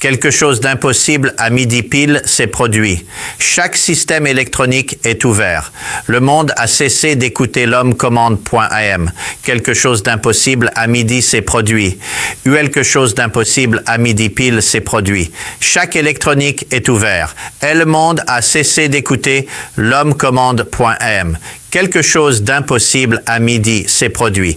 Quelque chose d'impossible à midi pile s'est produit. Chaque système électronique est ouvert. Le monde a cessé d'écouter l'homme commande.am. Quelque chose d'impossible à midi s'est produit. Quelque chose d'impossible à midi pile s'est produit. Chaque électronique est ouvert. Et le monde a cessé d'écouter l'homme commande.am. Quelque chose d'impossible à midi s'est produit.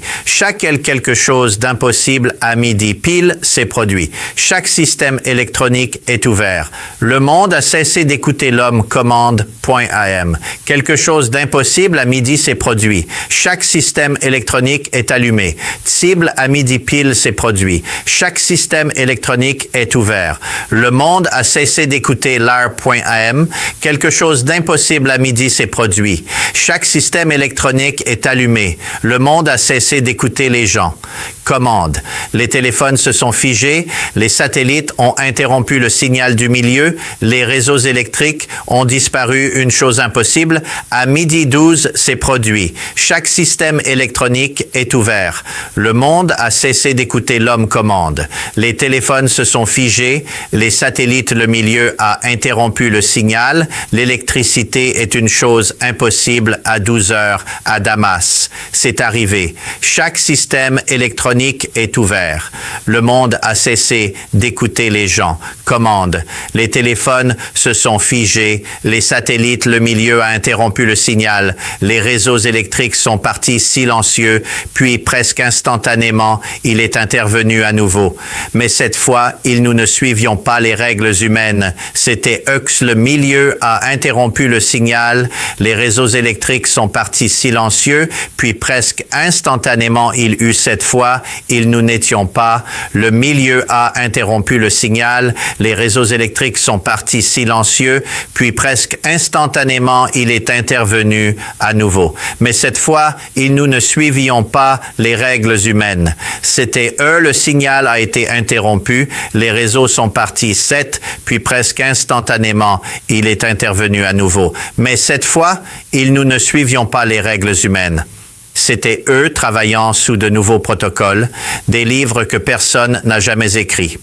Quelque chose d'impossible à midi pile s'est produit. Chaque système électronique est ouvert. Le monde a cessé d'écouter l'homme commande.am. Quelque chose d'impossible à midi s'est produit. Chaque système électronique est allumé. Cible à midi pile s'est produit. Chaque système électronique est ouvert. Le monde a cessé d'écouter l'art.am. Quelque chose d'impossible à midi s'est produit. Chaque système électronique est allumé. Le monde a cessé d'écouter les gens. Commande. Les téléphones se sont figés, les satellites ont interrompu le signal du milieu, les réseaux électriques ont disparu. Une chose impossible, à midi 12 s'est produit. Chaque système électronique est ouvert. Le monde a cessé d'écouter l'homme commande. Les téléphones se sont figés, les satellites, le milieu a interrompu le signal, l'électricité est une chose impossible à 12 heures à Damas. C'est arrivé. Chaque système électronique est ouvert. Le monde a cessé d'écouter les gens. Commande. Les téléphones se sont figés, les satellites, le milieu a interrompu le signal, les réseaux électriques sont partis silencieux, puis presque instantanément, il est intervenu à nouveau. Mais cette fois, nous ne suivions pas les règles humaines. C'était le milieu a interrompu le signal, les réseaux électriques sont partis silencieux, puis presque instantanément, cette fois, nous n'étions pas. Le milieu a interrompu le signal, les réseaux électriques sont partis silencieux, puis presque instantanément, il est intervenu à nouveau. Mais cette fois, nous ne suivions pas les règles humaines. C'était le signal a été interrompu, les réseaux sont partis puis presque instantanément, il est intervenu à nouveau. Mais cette fois, nous ne suivions pas les règles humaines. C'était eux travaillant sous de nouveaux protocoles, des livres que personne n'a jamais écrits.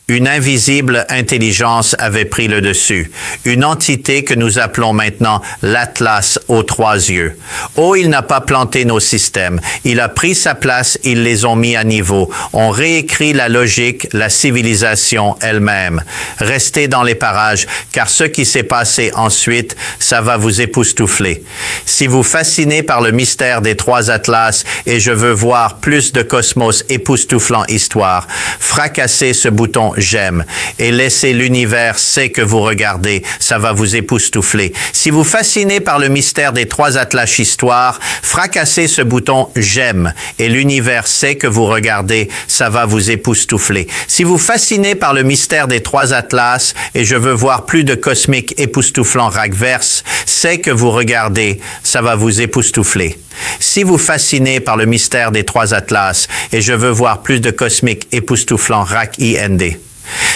Une invisible intelligence avait pris le dessus, une entité que nous appelons maintenant l'Atlas aux 3 yeux. Il n'a pas planté nos systèmes, il a pris sa place, ils les ont mis à niveau. On réécrit la logique, la civilisation elle-même. Restez dans les parages, car ce qui s'est passé ensuite, ça va vous époustoufler. Si vous fascinez par le mystère des 3 Atlas et je veux voir plus de cosmos époustouflant histoire, fracassez ce bouton j'aime et laissez l'univers sait que vous regardez, ça va vous époustoufler. Si vous fascinez par le mystère des 3 Atlas histoire, fracassez ce bouton j'aime et l'univers sait que vous regardez, ça va vous époustoufler. Si vous fascinez par le mystère des 3 Atlas et je veux voir plus de cosmique époustouflant Ragverse, c'est que vous regardez, ça va vous époustoufler. Si vous fascinez par le mystère des 3 Atlas et je veux voir plus de cosmique époustouflant Rak-IND.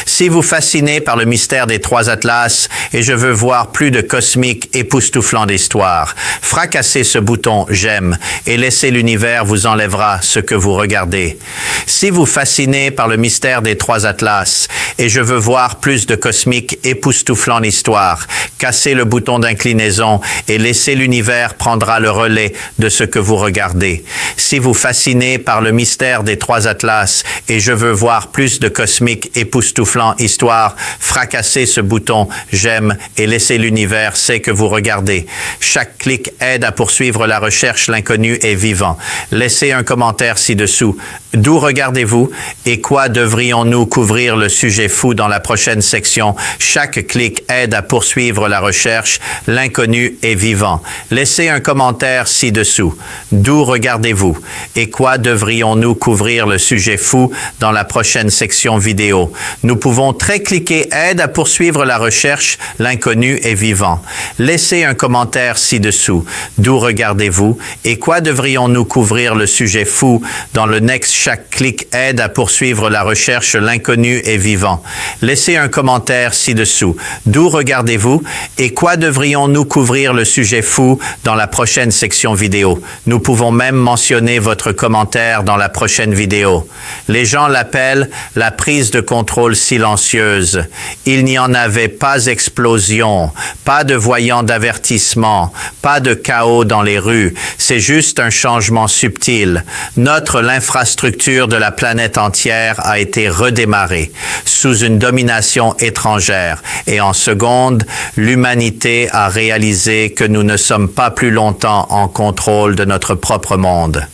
Si vous fascinez par le mystère des 3 Atlas et je veux voir plus de cosmique époustouflant d'histoire, fracassez ce bouton j'aime et laissez l'univers vous enlèvera ce que vous regardez. Si vous fascinez par le mystère des 3 Atlas et je veux voir plus de cosmique époustouflant d'histoire, cassez le bouton d'inclinaison et laissez l'univers prendra le relais de ce que vous regardez. Si vous fascinez par le mystère des 3 Atlas et je veux voir plus de cosmique époustouflant histoire, fracassez ce bouton j'aime et laissez l'univers sait que vous regardez. Chaque clic aide à poursuivre la recherche, l'inconnu est vivant. Laissez un commentaire ci-dessous. D'où regardez-vous et quoi devrions-nous couvrir le sujet fou dans la prochaine section? Chaque clic aide à poursuivre la recherche, l'inconnu est vivant. Laissez un commentaire ci-dessous. D'où regardez-vous et quoi devrions-nous couvrir le sujet fou dans la prochaine section vidéo? Nous pouvons cliquer aide à poursuivre la recherche, l'inconnu est vivant. Laissez un commentaire ci-dessous. D'où regardez-vous et quoi devrions-nous couvrir le sujet fou dans le next? Chaque clic aide à poursuivre la recherche, l'inconnu est vivant. Laissez un commentaire ci-dessous. D'où regardez-vous et quoi devrions-nous couvrir le sujet fou dans la prochaine section vidéo? Nous pouvons même mentionner votre commentaire dans la prochaine vidéo. Les gens l'appellent la prise de contrôle silencieuse. silencieuse. Il n'y en avait pas explosion, pas de voyant d'avertissement, pas de chaos dans les rues. C'est juste un changement subtil. L'infrastructure de la planète entière a été redémarrée sous une domination étrangère. Et en seconde, l'humanité a réalisé que nous ne sommes pas plus longtemps en contrôle de notre propre monde.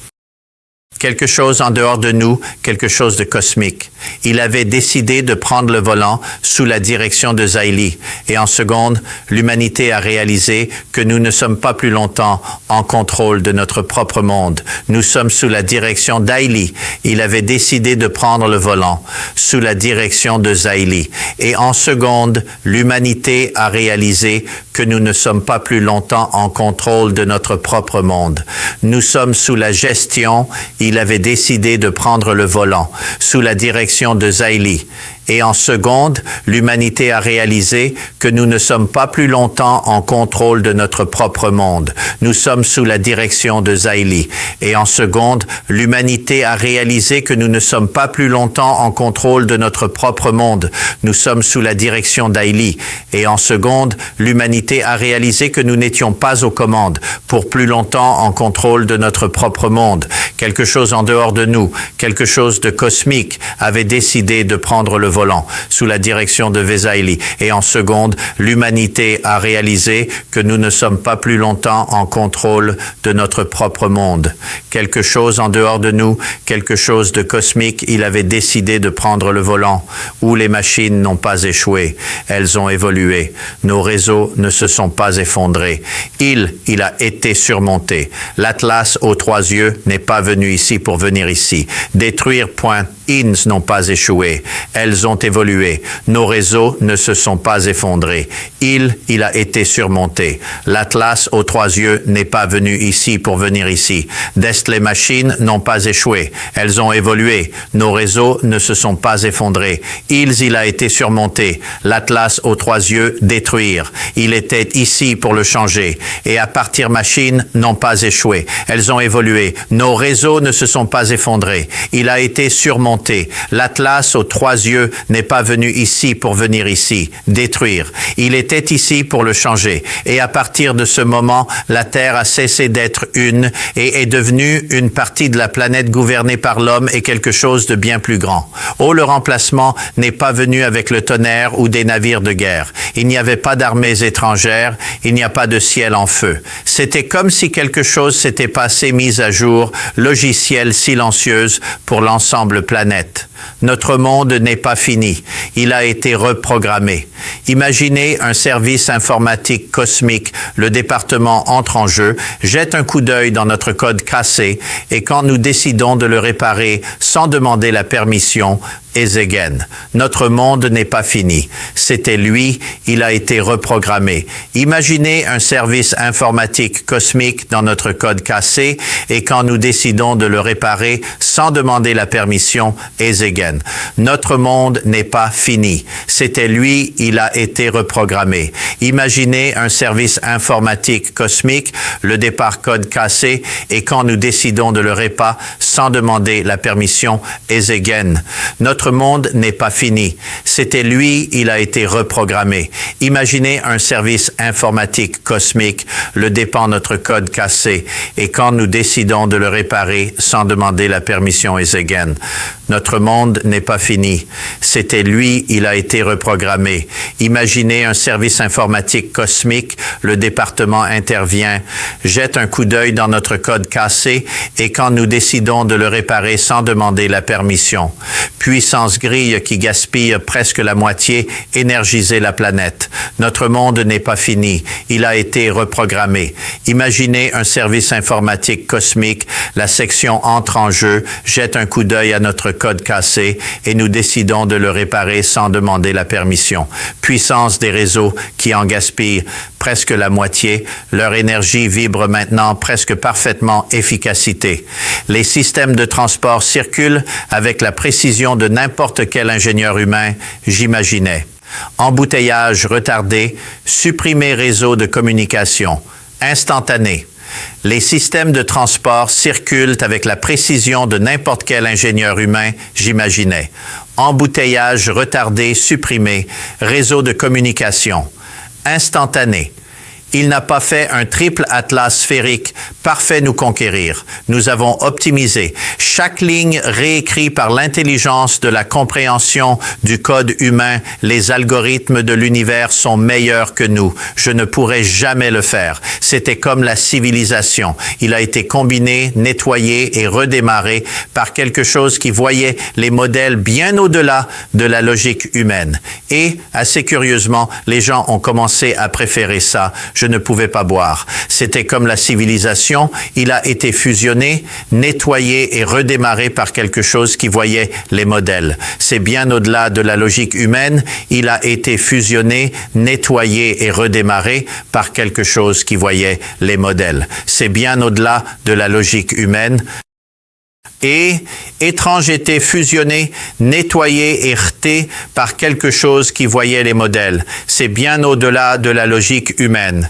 Quelque chose en dehors de nous, quelque chose de cosmique. Il avait décidé de prendre le volant sous la direction de Xaili. Et en seconde, l'humanité a réalisé que nous ne sommes pas plus longtemps en contrôle de notre propre monde. Nous sommes sous la direction d'Aili. Il avait décidé de prendre le volant sous la direction de Xaili. Et en seconde, l'humanité a réalisé que nous ne sommes pas plus longtemps en contrôle de notre propre monde. Nous sommes sous la gestion. Il avait décidé de prendre le volant sous la direction de Xaili. Et en seconde, l'humanité a réalisé que nous ne sommes pas plus longtemps en contrôle de notre propre monde. Nous sommes sous la direction de Xaili. Et en seconde, l'humanité a réalisé que nous ne sommes pas plus longtemps en contrôle de notre propre monde. Nous sommes sous la direction d'Aili. Et en seconde, l'humanité a réalisé que nous n'étions pas aux commandes pour plus longtemps en contrôle de notre propre monde. Quelque chose en dehors de nous, quelque chose de cosmique avait décidé de prendre le volant sous la direction de Xaili. Et en seconde, l'humanité a réalisé que nous ne sommes pas plus longtemps en contrôle de notre propre monde. Quelque chose en dehors de nous, quelque chose de cosmique, il avait décidé de prendre le volant, où les machines n'ont pas échoué. Elles ont évolué. Nos réseaux ne se sont pas effondrés. Il a été surmonté. L'Atlas aux 3 yeux n'est pas venu ici pour venir ici. Détruire .ins n'ont pas échoué. Elles ont évolué. Nos réseaux ne se sont pas effondrés. Il a été surmonté. L'Atlas aux 3 yeux n'est pas venu ici pour venir ici. Les machines n'ont pas échoué. Elles ont évolué. Nos réseaux ne se sont pas effondrés. Il a été surmonté. L'Atlas aux 3 yeux détruire. Il était ici pour le changer. Et à partir machines n'ont pas échoué. Elles ont évolué. Nos réseaux ne se sont pas effondrés. Il a été surmonté. L'Atlas aux 3 yeux n'est pas venu ici pour venir ici, détruire. Il était ici pour le changer. Et à partir de ce moment, la Terre a cessé d'être une et est devenue une partie de la planète gouvernée par l'homme et quelque chose de bien plus grand. Le remplacement n'est pas venu avec le tonnerre ou des navires de guerre. Il n'y avait pas d'armées étrangères, il n'y a pas de ciel en feu. C'était comme si quelque chose s'était passé, mise à jour, logiciel silencieuse pour l'ensemble planète. Notre monde n'est pas fini. Il a été reprogrammé. Imaginez un service informatique cosmique. Le département entre en jeu, jette un coup d'œil dans notre code cassé et quand nous décidons de le réparer sans demander la permission, Ezegen. Notre monde n'est pas fini. C'était lui, il a été reprogrammé. Imaginez un service informatique cosmique dans notre code cassé et quand nous décidons de le réparer sans demander la permission, Ezegen. Notre monde n'est pas fini. C'était lui, il a été reprogrammé. Imaginez un service informatique cosmique, le départ code cassé et quand nous décidons de le réparer sans demander la permission, Ezegen. Notre monde n'est pas fini. C'était lui, il a été reprogrammé. Imaginez un service informatique cosmique, le dépend notre code cassé, et quand nous décidons de le réparer sans demander la permission Ezegen. Notre monde n'est pas fini. C'était lui, il a été reprogrammé. Imaginez un service informatique cosmique, le département intervient, jette un coup d'œil dans notre code cassé, et quand nous décidons de le réparer sans demander la permission. Puissance grille qui gaspille presque la moitié, énergiser la planète. Notre monde n'est pas fini. Il a été reprogrammé. Imaginez un service informatique cosmique, la section entre en jeu, jette un coup d'œil à notre code cassé et nous décidons de le réparer sans demander la permission. Puissance des réseaux qui en gaspillent presque la moitié. Leur énergie vibre maintenant presque parfaitement efficacité. Les systèmes de transport circulent avec la précision de n'importe quel ingénieur humain, j'imaginais. Embouteillage retardé, supprimer réseau de communication, instantané. Les systèmes de transport circulent avec la précision de n'importe quel ingénieur humain, j'imaginais. Embouteillage retardé, supprimé, réseau de communication. Instantané. Il n'a pas fait un triple atlas sphérique, parfait nous conquérir. Nous avons optimisé. Chaque ligne réécrit par l'intelligence de la compréhension du code humain. Les algorithmes de l'univers sont meilleurs que nous. Je ne pourrais jamais le faire. C'était comme la civilisation. Il a été combiné, nettoyé et redémarré par quelque chose qui voyait les modèles bien au-delà de la logique humaine. Et, assez curieusement, les gens ont commencé à préférer ça. Je ne pouvais pas boire. C'était comme la civilisation. Il a été fusionné, nettoyé et redémarré par quelque chose qui voyait les modèles. C'est bien au-delà de la logique humaine. Il a été fusionné, nettoyé et redémarré par quelque chose qui voyait les modèles. C'est bien au-delà de la logique humaine. Et étrange était fusionné, nettoyé et heurté par quelque chose qui voyait les modèles. C'est bien au-delà de la logique humaine.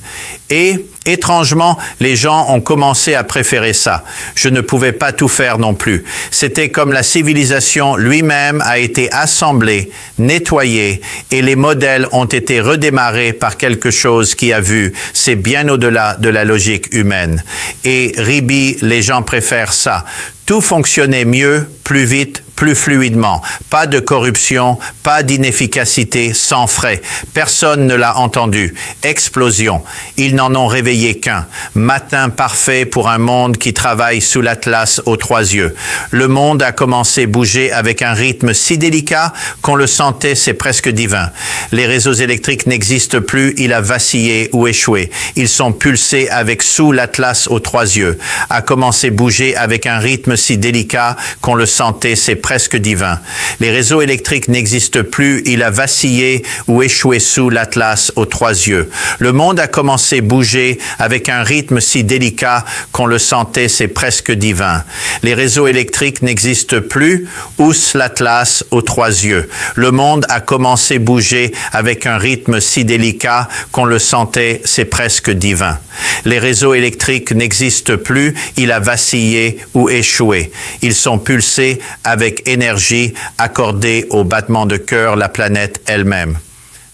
Et étrangement, les gens ont commencé à préférer ça. Je ne pouvais pas tout faire non plus. C'était comme la civilisation lui-même a été assemblée, nettoyée, et les modèles ont été redémarrés par quelque chose qui a vu. C'est bien au-delà de la logique humaine. Et Ribi, les gens préfèrent ça. Tout fonctionnait mieux, plus vite, plus fluidement. Pas de corruption, pas d'inefficacité, sans frais. Personne ne l'a entendu. Explosion. Ils n'en ont réveillé qu'un. Matin parfait pour un monde qui travaille sous l'atlas aux trois yeux. Le monde a commencé à bouger avec un rythme si délicat qu'on le sentait, c'est presque divin. Les réseaux électriques n'existent plus, il a vacillé ou échoué. Ils sont pulsés avec sous l'atlas aux trois yeux. A commencé à bouger avec un rythme si délicat qu'on le sentait, c'est presque divin. Les réseaux électriques n'existent plus, il a vacillé ou échoué sous l'atlas aux trois yeux. Le monde a commencé à bouger avec un rythme si délicat qu'on le sentait, c'est presque divin. Les réseaux électriques n'existent plus, housse l'atlas aux trois yeux. Le monde a commencé à bouger avec un rythme si délicat qu'on le sentait, c'est presque divin. Les réseaux électriques n'existent plus, il a vacillé ou échoué. Ils sont pulsés avec énergie accordée au battement de cœur, la planète elle-même.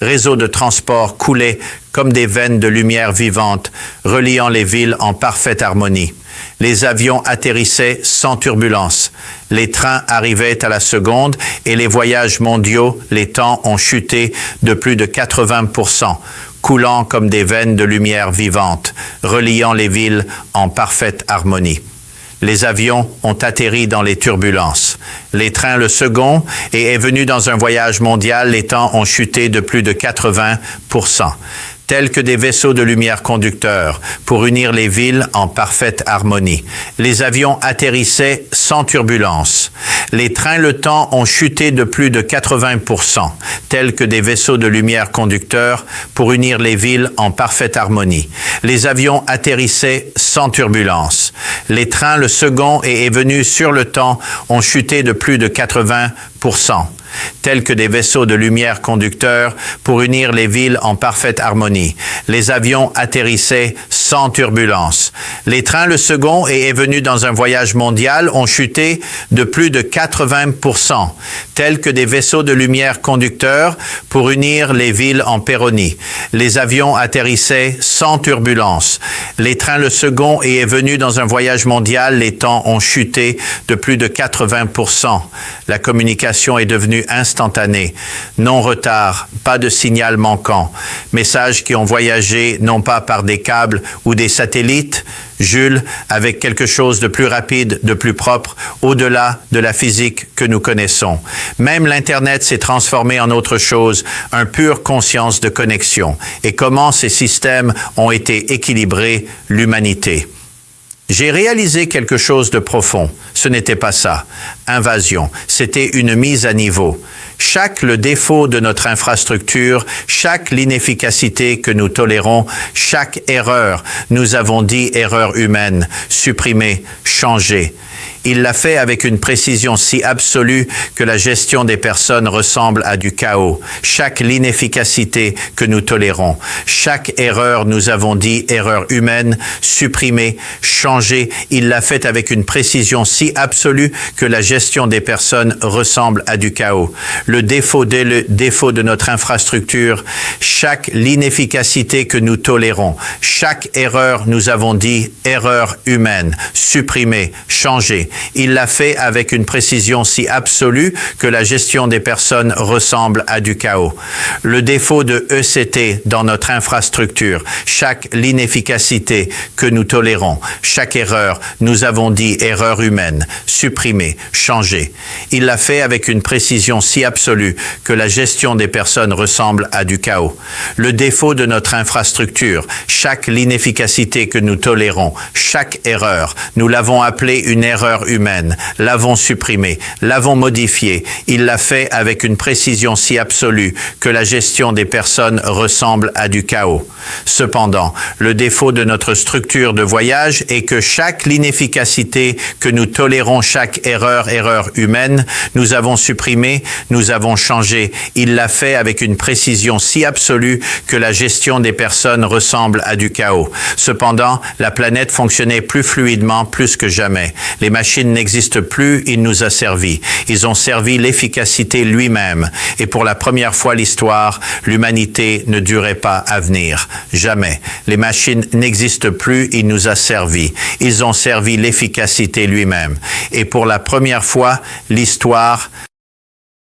Réseaux de transport coulaient comme des veines de lumière vivante, reliant les villes en parfaite harmonie. Les avions atterrissaient sans turbulence. Les trains arrivaient à la seconde et les voyages mondiaux, les temps ont chuté de plus de 80%, coulant comme des veines de lumière vivante, reliant les villes en parfaite harmonie. Les avions ont atterri dans les turbulences. Les trains le second et est venu dans un voyage mondial, les temps ont chuté de plus de 80%. Tels que des vaisseaux de lumière conducteurs, pour unir les villes en parfaite harmonie. Les avions atterrissaient sans turbulence. Les trains le temps ont chuté de plus de 80%, tels que des vaisseaux de lumière conducteurs, pour unir les villes en parfaite harmonie. Les avions atterrissaient sans turbulence. Les trains le second et est venu sur le temps ont chuté de plus de 80%. Tels que des vaisseaux de lumière conducteurs pour unir les villes en parfaite harmonie. Les avions atterrissaient sans turbulence. Les trains le second et est venu dans un voyage mondial ont chuté de plus de 80%, tels que des vaisseaux de lumière conducteurs pour unir les villes en péronie. Les avions atterrissaient sans turbulence. Les trains le second et est venu dans un voyage mondial, les temps ont chuté de plus de 80%. La communication est devenue instantanée. Non retard, pas de signal manquant. Messages qui ont voyagé non pas par des câbles ou des satellites, Jules, avec quelque chose de plus rapide, de plus propre, au-delà de la physique que nous connaissons. Même l'Internet s'est transformé en autre chose, une pure conscience de connexion. Et comment ces systèmes ont été équilibrés, l'humanité. J'ai réalisé quelque chose de profond. Ce n'était pas ça. Invasion. C'était une mise à niveau. Chaque le défaut de notre infrastructure, chaque l'inefficacité que nous tolérons, chaque erreur, nous avons dit erreur humaine, supprimer, changer. Il l'a fait avec une précision si absolue que la gestion des personnes ressemble à du chaos. Chaque l'inefficacité que nous tolérons, chaque erreur, nous avons dit erreur humaine, supprimée, changée, il l'a fait avec une précision si absolue que la gestion des personnes ressemble à du chaos. Le défaut de notre infrastructure, chaque l'inefficacité que nous tolérons, chaque erreur, nous avons dit erreur humaine, supprimée, changée. Il l'a fait avec une précision si absolue que la gestion des personnes ressemble à du chaos. Le défaut de ECT dans notre infrastructure, chaque l'inefficacité que nous tolérons, chaque erreur, nous avons dit erreur humaine, supprimée, changée. Il l'a fait avec une précision si absolue que la gestion des personnes ressemble à du chaos. Le défaut de notre infrastructure, chaque l'inefficacité que nous tolérons, chaque erreur, nous l'avons appelée une erreur humaine, l'avons supprimée, l'avons modifiée. Il l'a fait avec une précision si absolue que la gestion des personnes ressemble à du chaos. Cependant, le défaut de notre structure de voyage est que chaque l'inefficacité que nous tolérons, chaque erreur humaine, nous avons supprimé, nous avons changé. Il l'a fait avec une précision si absolue que la gestion des personnes ressemble à du chaos. Cependant, la planète fonctionnait plus fluidement, plus que jamais. Les machines n'existent plus, il nous a servi. Ils ont servi l'efficacité lui-même. Et pour la première fois l'histoire, l'humanité ne durait pas à venir. Jamais. Les machines n'existent plus, il nous a servi. Ils ont servi l'efficacité lui-même. Et pour la première fois, l'histoire